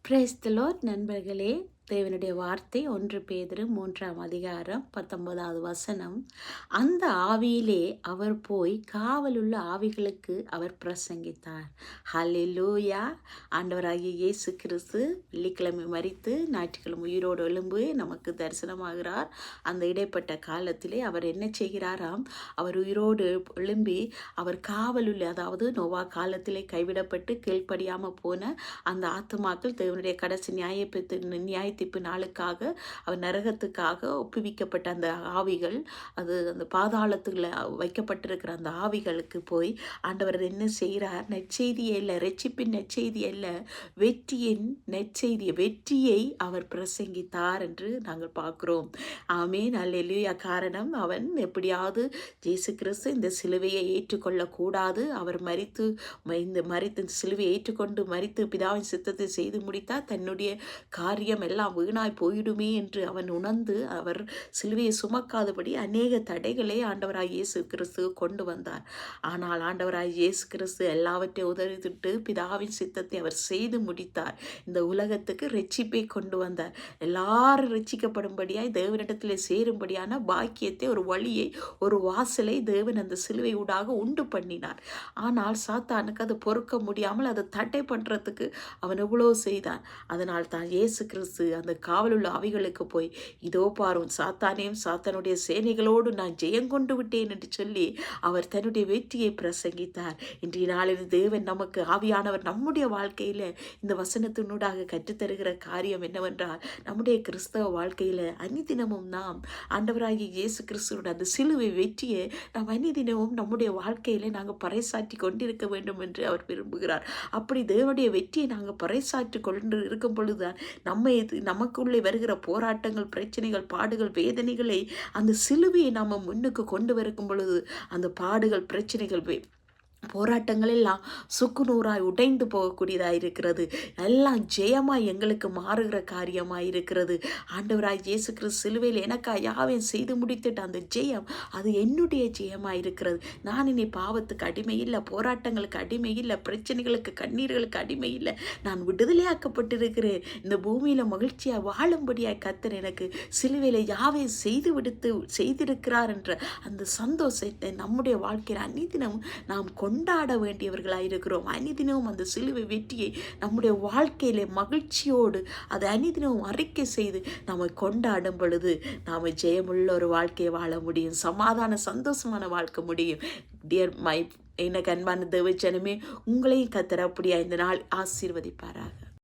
Praise the Lord. நண்பர்களே, தேவனுடைய வார்த்தை 1 பேதுரு 3ஆம் அதிகாரம் 19வது வசனம். அந்த ஆவியிலே அவர் போய் காவலுள்ள ஆவிகளுக்கு அவர் பிரசங்கித்தார். ஹல்லேலூயா! ஆண்டவராகிய இயேசு கிறிஸ்து வெள்ளிக்கிழமை மரித்து ஞாயிற்றுக்கிழமை உயிரோடு எழும்பி நமக்கு தரிசனமாகிறார். அந்த இடைப்பட்ட காலத்திலே அவர் என்ன செய்கிறாராம்? அவர் உயிரோடு எழும்பி அவர் காவலுள்ள, அதாவது நோவா காலத்திலே கைவிடப்பட்டு கீழ்ப்படியாமல் போன அந்த ஆத்துமாக்கள் தேவனுடைய கடைசி நியாயத்தீர்ப்பு நாளுக்காக அவர் நரகத்துக்காக ஒப்புவிக்கப்பட்ட அந்த ஆவிகள், அது அந்த பாதாளத்துல வைக்கப்பட்டிருக்கிற அந்த ஆவிகளுக்கு போய் ஆண்டவர் என்ன செய்கிறார்? நற்செய்தியை அல்ல, ரட்சிப்பின் நற்செய்தி அல்ல, வெற்றியை அவர் பிரசங்கித்தார் என்று நாங்கள் பார்க்கிறோம். ஆமேன், அல்லேலூயா. காரணம், அவன் எப்படியாவது இயேசு கிறிஸ்து இந்த சிலுவையை ஏற்றுக்கொள்ளக்கூடாது, அவர் மரித்து சிலுவையை ஏற்றுக்கொண்டு மரித்து பிதாவின் சித்தத்தை செய்து முடித்தால் தன்னுடைய காரியம் எல்லாம் வீணாய் போயிடுமே என்று அவன் உணர்ந்து அவர் சிலுவையை சுமக்காதபடி அநேக தடைகளை ஆண்டவராய் இயேசு கிறிஸ்து கொண்டு வந்தார். ஆனால் ஆண்டவராய் இயேசு கிறிஸ்து எல்லாவற்றையும் உதறிவிட்டு பிதாவின் சித்தத்தை அவர் செய்து முடித்தார். இந்த உலகத்துக்கு ரட்சிப்பை கொண்டு வந்தார். எல்லாரும் ரட்சிக்கப்படும்படியாய் தேவனிடத்தில் சேரும்படியான பாக்கியத்தை, ஒரு வழியை, ஒரு வாசலை தேவன் அந்த சிலுவை ஊடாக உண்டு பண்ணினார். ஆனால் சாத்தானுக்கு அதை பொறுக்க முடியாமல் அதை தடை பண்ணுறதுக்கு அவன் எவ்வளோ செய்தான். அதனால் தான் இயேசு கிறிஸ்து அந்த காவலுள்ள ஆவிகளுக்கு போய், இதோ பாரும், சாத்தானையும் சாத்தானுடைய சேனைகளோடு நான் ஜெயங்கொண்டு விட்டேன் என்று சொல்லி அவர் தன்னுடைய வெற்றியை பிரசங்கித்தார். இன்றைய நாளில் தேவன் நமக்கு ஆவியானவர் நம்முடைய வாழ்க்கையில் இந்த வசனத்தினூடாக கற்றுத்தருகிற காரியம் என்னவென்றால், நம்முடைய கிறிஸ்தவ வாழ்க்கையில் அன்னிதினமும் நாம் ஆண்டவராகிய இயேசு கிறிஸ்துவோட அந்த சிலுவை வெற்றியை நாம் அன்னிதினமும் நம்முடைய வாழ்க்கையில் நாங்கள் பறைசாற்றி கொண்டிருக்க வேண்டும் என்று அவர் விரும்புகிறார். அப்படி தேவனுடைய வெற்றியை நாங்கள் பறைசாற்றி கொண்டு இருக்கும் பொழுதுதான் நமக்குள்ளே வருகிற போராட்டங்கள், பிரச்சனைகள், பாடுகள், வேதனைகளை, அந்த சிலுவையை நாம் முன்னுக்கு கொண்டு வரும் பொழுது அந்த பாடுகள், பிரச்சனைகள், போராட்டங்கள் எல்லாம் சுக்குநூறாய் உடைந்து போகக்கூடியதாக இருக்கிறது. எல்லாம் ஜெயமாய் எங்களுக்கு மாறுகிற காரியமாக இருக்கிறது. ஆண்டவராய் இயேசு கிறிஸ்து சிலுவையில் எனக்காக யாவையும் செய்து முடித்துட்டு அந்த ஜெயம் அது என்னுடைய ஜெயமாக இருக்கிறது. நான் இனி பாவத்துக்கு அடிமை இல்லை, போராட்டங்களுக்கு அடிமை இல்லை, பிரச்சனைகளுக்கு, கண்ணீர்களுக்கு அடிமை இல்லை. நான் விடுதலையாக்கப்பட்டிருக்கிறேன். இந்த பூமியில் மகிழ்ச்சியாக வாழும்படியாய் கர்த்தர் எனக்கு சிலுவையில் யாவையும் செய்திருக்கிறார் என்ற அந்த சந்தோஷத்தை நம்முடைய வாழ்க்கையில் அன்னிதினம் நாம் கொண்டாட வேண்டியவர்களாக இருக்கிறோம். அனிதினமும் அந்த சிலுவை வெற்றியை நம்முடைய வாழ்க்கையிலே மகிழ்ச்சியோடு அதை அனிதினமும் அறிக்கை செய்து நாம் கொண்டாடும் பொழுது நாம் ஜெயமுள்ள ஒரு வாழ்க்கையை வாழ முடியும், சமாதான சந்தோஷமான வாழ்க்கை முடியும். டியர் மை எனக்கு அன்பான தேவ ஜனமே, உங்களையும் கர்த்தர் அப்படியா இந்த நாள் ஆசீர்வதிப்பாராக.